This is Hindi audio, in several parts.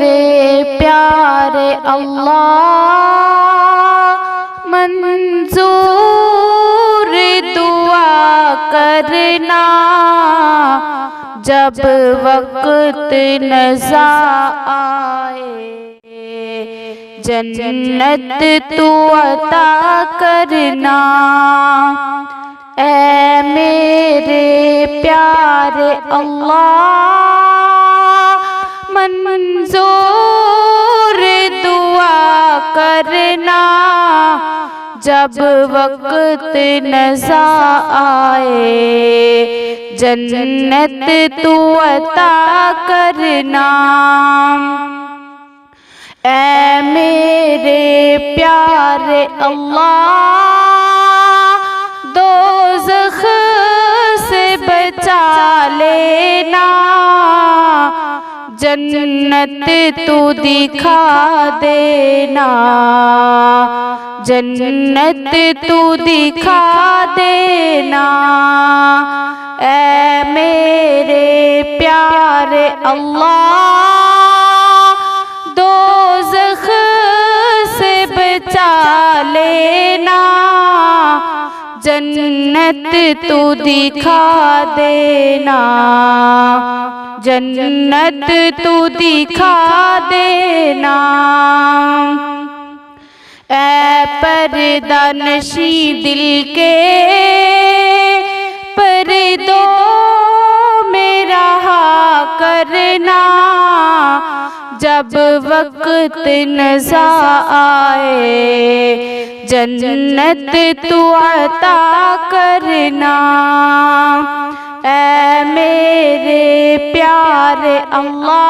मेरे प्यारे अल्लाह मंजूर दुआ करना जब वक्त नज़ा आए, जन्नत तू अता करना। ऐ मेरे प्यारे अल्लाह मंजूर दुआ करना जब वक्त नज़ा आए, जन्नत तू अता करना। ऐ मेरे प्यारे अल्लाह दोज़ख से बचा लेना, जन्नत तू दिखा देना, जन्नत तू दिखा देना। ऐ मेरे प्यारे अल्लाह दोज़ख से बचा लेना, जन्नत तू दिखा देना, जन्नत तू दिखा देना। ऐ पर्दा नशी दिल के पर्दों में रहा करना, जब वक्त नज़ा आए, जन्नत तू अता करना। ऐ मेरे प्यारे अल्लाह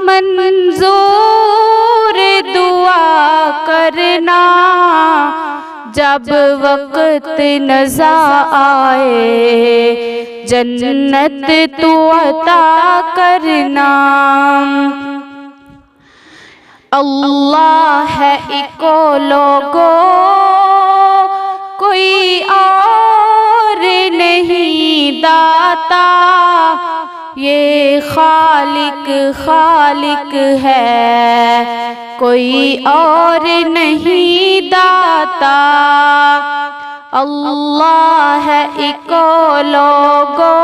मंजूर दुआ करना जब वक्त नज़ा आए, जन्नत तू अता करना। अल्लाह है इको लोगो कोई और नहीं दाता, ये खालिक खालिक है कोई और नहीं दाता। अल्लाह है इको लोगो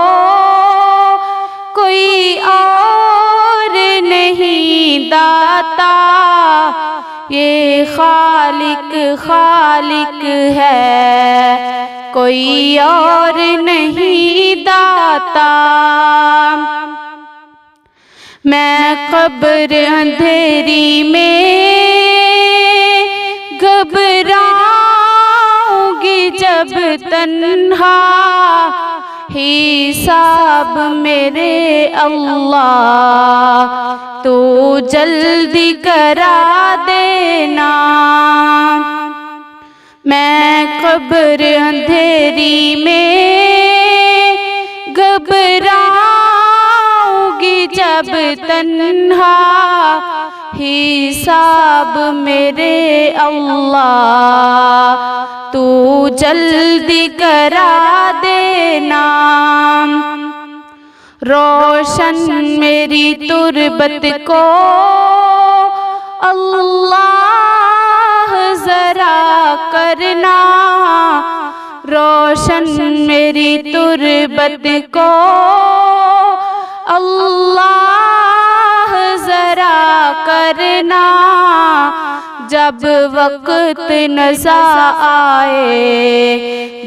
कोई और नहीं दाता, ये खालिक खालिक है कोई और नहीं दाता। मैं कब्र अंधेरी में घबराऊंगी जब तन्हा, हिसाब मेरे अल्लाह तू जल्दी करा देना। मैं कब्र अंधेरी में घबराऊंगी जब तन्हा, हिसाब मेरे अल्लाह तू जल्दी करा देना। रोशन मेरी तुरबत को अल्लाह जरा करना, रोशन मेरी तुरबत को अल्लाह जरा करना, जब वक्त नज़ा आए,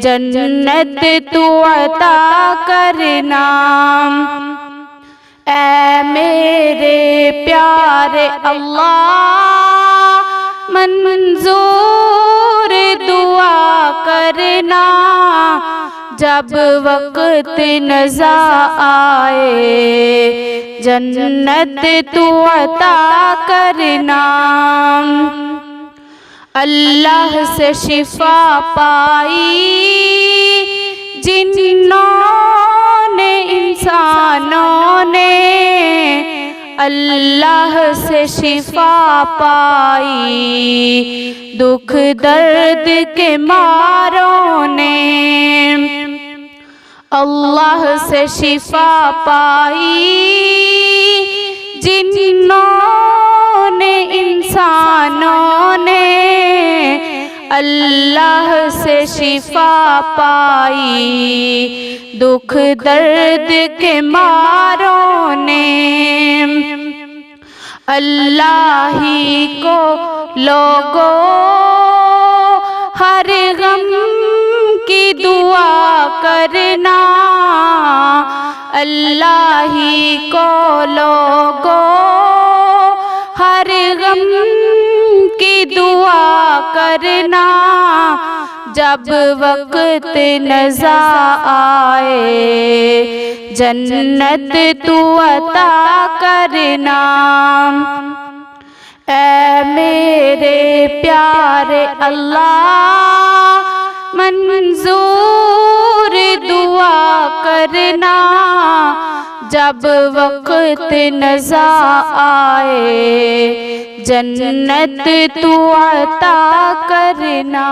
जन्नत तू अता करना। ऐ मेरे प्यारे अल्लाह मंजूर दुआ करना जब वक्त नज़ा आए, जन्नत तू अता करना। अल्लाह से शिफा पाई जिन्नों ने इंसानों ने, अल्लाह से शिफा पाई दुख दर्द के मारों ने, अल्लाह से शिफा पाई जिन्नों ने इंसानों ने अल्लाह से शिफा पाई, दुख दर्द के मारों ने अल्लाह ही को लोगों हर गम की दुआ करना, अल्लाह ही को लोगों हर गम की दुआ करना। जब वक्त नज़ा आए जन्नत तू अता करना, ऐ मेरे प्यारे अल्लाह मंजूर दुआ करना। जब वक्त नज़ा आए जन्नत तू अता करना।